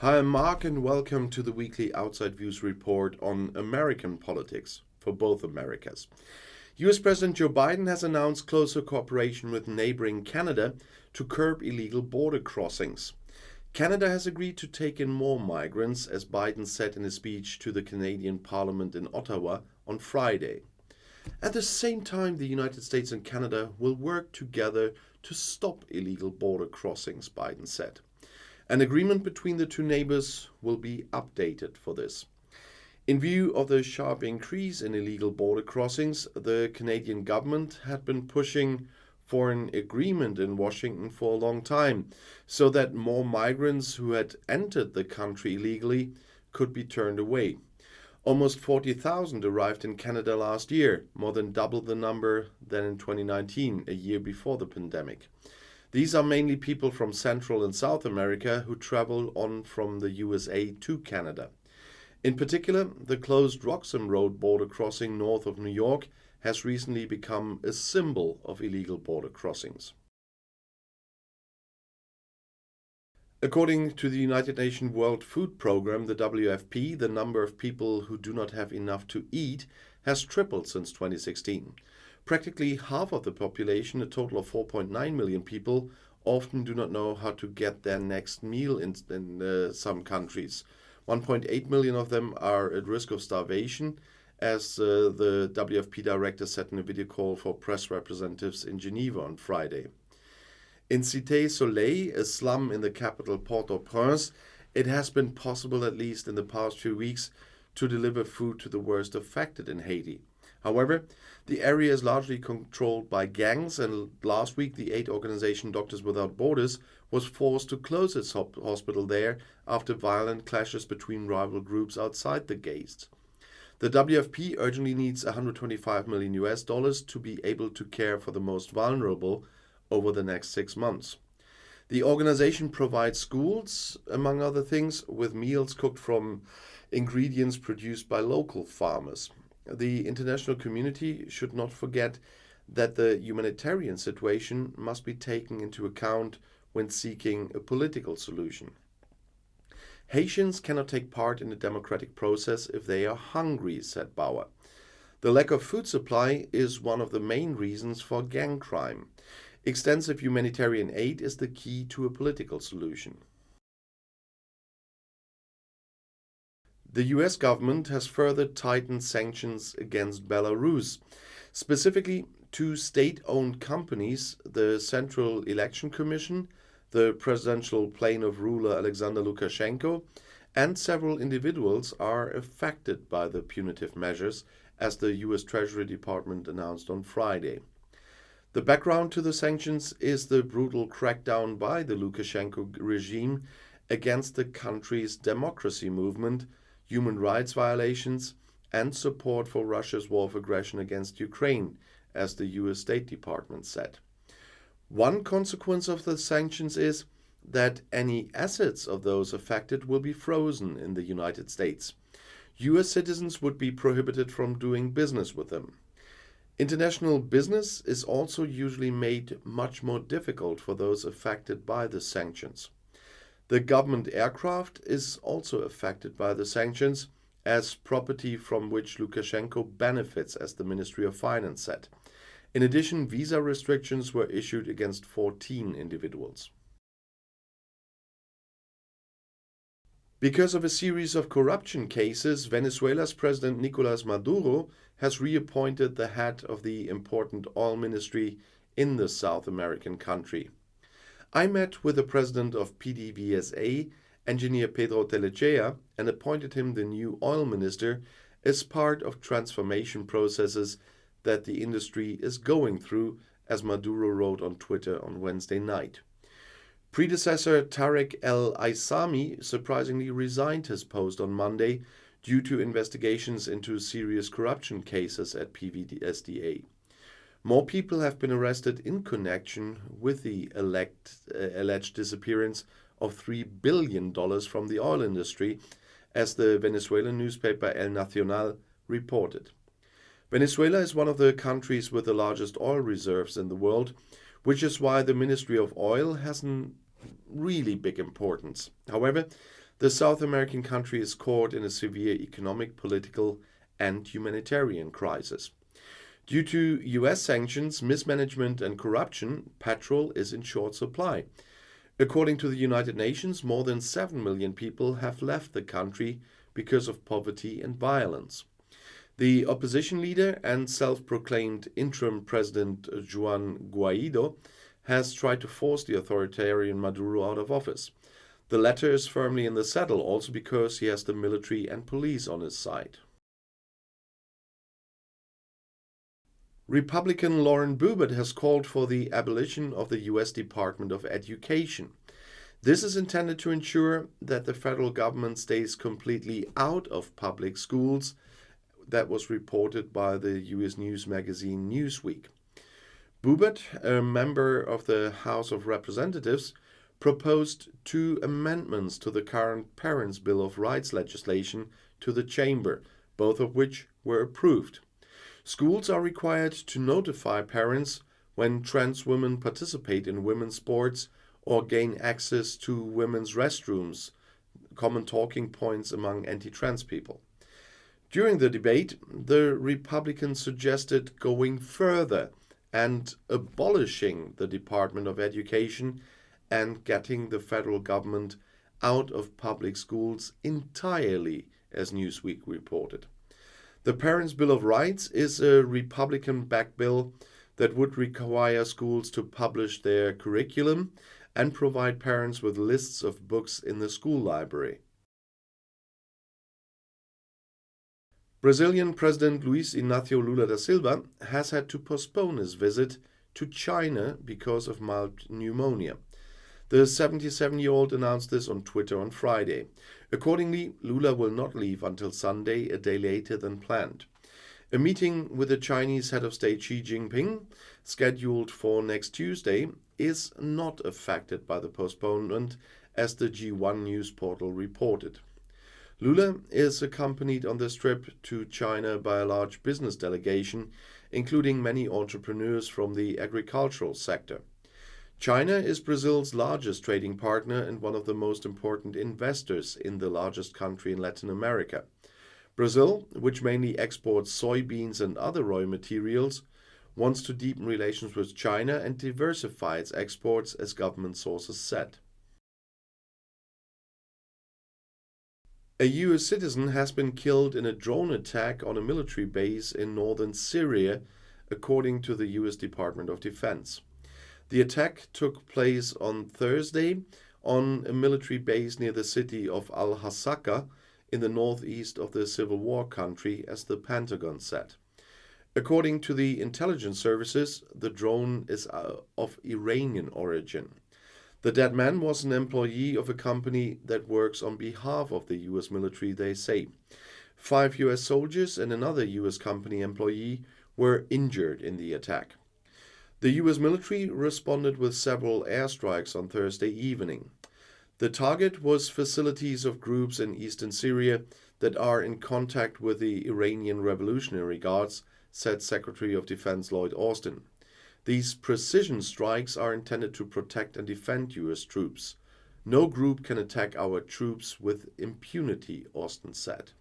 Hi, I'm Marc, and welcome to the weekly Outside Views report on American politics for both Americas. US President Joe Biden has announced closer cooperation with neighboring Canada to curb illegal border crossings. Canada has agreed to take in more migrants, as Biden said in a speech to the Canadian Parliament in Ottawa on Friday. At the same time, the United States and Canada will work together to stop illegal border crossings, Biden said. An agreement between the two neighbors will be updated for this. In view of the sharp increase in illegal border crossings, the Canadian government had been pushing for an agreement in Washington for a long time, so that more migrants who had entered the country illegally could be turned away. Almost 40,000 arrived in Canada last year, more than double the number than in 2019, a year before the pandemic. These are mainly people from Central and South America who travel on from the USA to Canada. In particular, the closed Roxham Road border crossing north of New York has recently become a symbol of illegal border crossings. According to the United Nations World Food Programme, the WFP, the number of people who do not have enough to eat has tripled since 2016. Practically half of the population, a total of 4.9 million people, often do not know how to get their next meal in some countries. 1.8 million of them are at risk of starvation, as the WFP director said in a video call for press representatives in Geneva on Friday. In Cité Soleil, a slum in the capital Port-au-Prince, it has been possible, at least in the past few weeks, to deliver food to the worst affected in Haiti. However, the area is largely controlled by gangs, and last week the aid organization Doctors Without Borders was forced to close its hospital there after violent clashes between rival groups outside the gates. The WFP urgently needs $125 million to be able to care for the most vulnerable over the next 6 months. The organization provides schools, among other things, with meals cooked from ingredients produced by local farmers. The international community should not forget that the humanitarian situation must be taken into account when seeking a political solution. Haitians cannot take part in the democratic process if they are hungry, said Bauer. The lack of food supply is one of the main reasons for gang crime. Extensive humanitarian aid is the key to a political solution. The US government has further tightened sanctions against Belarus. Specifically, two state-owned companies, the Central Election Commission, the presidential plane of ruler Alexander Lukashenko, and several individuals are affected by the punitive measures, as the US Treasury Department announced on Friday. The background to the sanctions is the brutal crackdown by the Lukashenko regime against the country's democracy movement, human rights violations, and support for Russia's war of aggression against Ukraine, as the US State Department said. One consequence of the sanctions is that any assets of those affected will be frozen in the United States. US citizens would be prohibited from doing business with them. International business is also usually made much more difficult for those affected by the sanctions. The government aircraft is also affected by the sanctions as property from which Lukashenko benefits, as the Ministry of Finance said. In addition, visa restrictions were issued against 14 individuals. Because of a series of corruption cases, Venezuela's President Nicolás Maduro has reappointed the head of the important oil ministry in the South American country. I met with the president of PDVSA, engineer Pedro Telechea, and appointed him the new oil minister as part of transformation processes that the industry is going through, as Maduro wrote on Twitter on Wednesday night. Predecessor Tarek El-Aissami surprisingly resigned his post on Monday due to investigations into serious corruption cases at PVSDA. More people have been arrested in connection with the alleged disappearance of $3 billion from the oil industry, as the Venezuelan newspaper El Nacional reported. Venezuela is one of the countries with the largest oil reserves in the world, which is why the Ministry of Oil has a really big importance. However, the South American country is caught in a severe economic, political, and humanitarian crisis. Due to US sanctions, mismanagement, and corruption, petrol is in short supply. According to the United Nations, more than 7 million people have left the country because of poverty and violence. The opposition leader and self-proclaimed interim president Juan Guaido has tried to force the authoritarian Maduro out of office. The latter is firmly in the saddle also because he has the military and police on his side. Republican Lauren Boebert has called for the abolition of the US Department of Education. This is intended to ensure that the federal government stays completely out of public schools. That was reported by the US news magazine Newsweek. Boebert, a member of the House of Representatives, proposed 2 amendments to the current Parents' Bill of Rights legislation to the chamber, both of which were approved. Schools are required to notify parents when trans women participate in women's sports or gain access to women's restrooms, common talking points among anti-trans people. During the debate, the Republicans suggested going further and abolishing the Department of Education and getting the federal government out of public schools entirely, as Newsweek reported. The Parents' Bill of Rights is a Republican-backed bill that would require schools to publish their curriculum and provide parents with lists of books in the school library. Brazilian President Luiz Inácio Lula da Silva has had to postpone his visit to China because of mild pneumonia. The 77-year-old announced this on Twitter on Friday. Accordingly, Lula will not leave until Sunday, a day later than planned. A meeting with the Chinese head of state Xi Jinping, scheduled for next Tuesday, is not affected by the postponement, as the G1 news portal reported. Lula is accompanied on this trip to China by a large business delegation, including many entrepreneurs from the agricultural sector. China is Brazil's largest trading partner and one of the most important investors in the largest country in Latin America. Brazil, which mainly exports soybeans and other raw materials, wants to deepen relations with China and diversify its exports, as government sources said. A US citizen has been killed in a drone attack on a military base in northern Syria, according to the US Department of Defense. The attack took place on Thursday on a military base near the city of Al-Hasaka in the northeast of the civil war country, as the Pentagon said. According to the intelligence services, the drone is of Iranian origin. The dead man was an employee of a company that works on behalf of the US military, they say. 5 US soldiers and another US company employee were injured in the attack. The US military responded with several airstrikes on Thursday evening. The target was facilities of groups in eastern Syria that are in contact with the Iranian Revolutionary Guards, said Secretary of Defense Lloyd Austin. These precision strikes are intended to protect and defend US troops. No group can attack our troops with impunity, Austin said.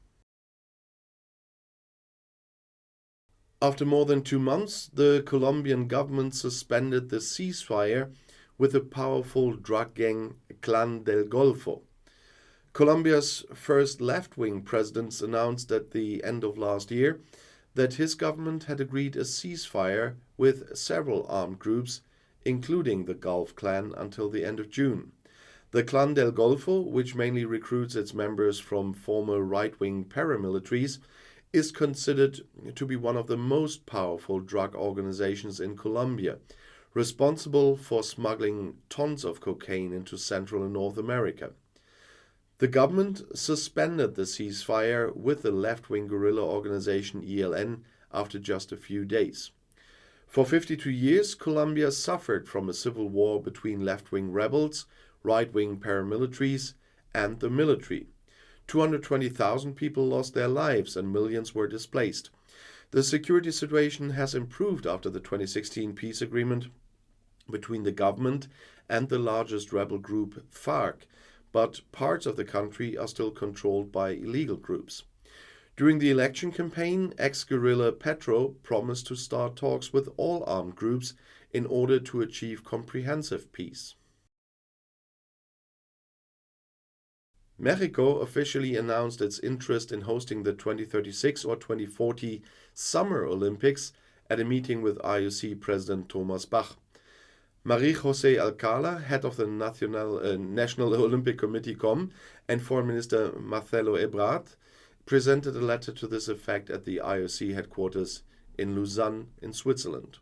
After more than 2 months, the Colombian government suspended the ceasefire with the powerful drug gang Clan del Golfo. Colombia's first left-wing president announced at the end of last year that his government had agreed a ceasefire with several armed groups, including the Gulf Clan, until the end of June. The Clan del Golfo, which mainly recruits its members from former right-wing paramilitaries, is considered to be one of the most powerful drug organizations in Colombia, responsible for smuggling tons of cocaine into Central and North America. The government suspended the ceasefire with the left-wing guerrilla organization ELN after just a few days. For 52 years, Colombia suffered from a civil war between left-wing rebels, right-wing paramilitaries, and the military. 220,000 people lost their lives and millions were displaced. The security situation has improved after the 2016 peace agreement between the government and the largest rebel group, FARC, but parts of the country are still controlled by illegal groups. During the election campaign, ex-guerrilla Petro promised to start talks with all armed groups in order to achieve comprehensive peace. Mexico officially announced its interest in hosting the 2036 or 2040 Summer Olympics at a meeting with IOC President Thomas Bach. Marie-José Alcalá, head of the National Olympic Committee (COM), and Foreign Minister Marcelo Ebrard presented a letter to this effect at the IOC headquarters in Lausanne in Switzerland.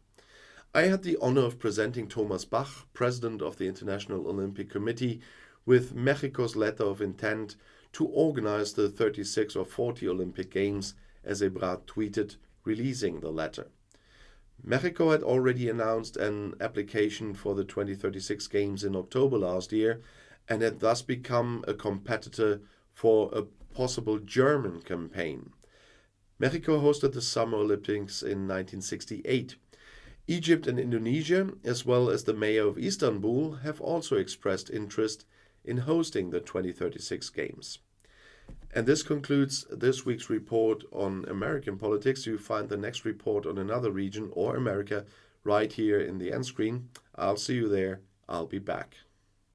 I had the honor of presenting Thomas Bach, president of the International Olympic Committee, with Mexico's letter of intent to organize the 36 or 40 Olympic Games, as Ebrard tweeted, releasing the letter. Mexico had already announced an application for the 2036 Games in October last year and had thus become a competitor for a possible German campaign. Mexico hosted the Summer Olympics in 1968. Egypt and Indonesia, as well as the mayor of Istanbul, have also expressed interest in hosting the 2036 Games. And this concludes this week's report on American politics. You find the next report on another region or America right here in the end screen. I'll see you there. I'll be back.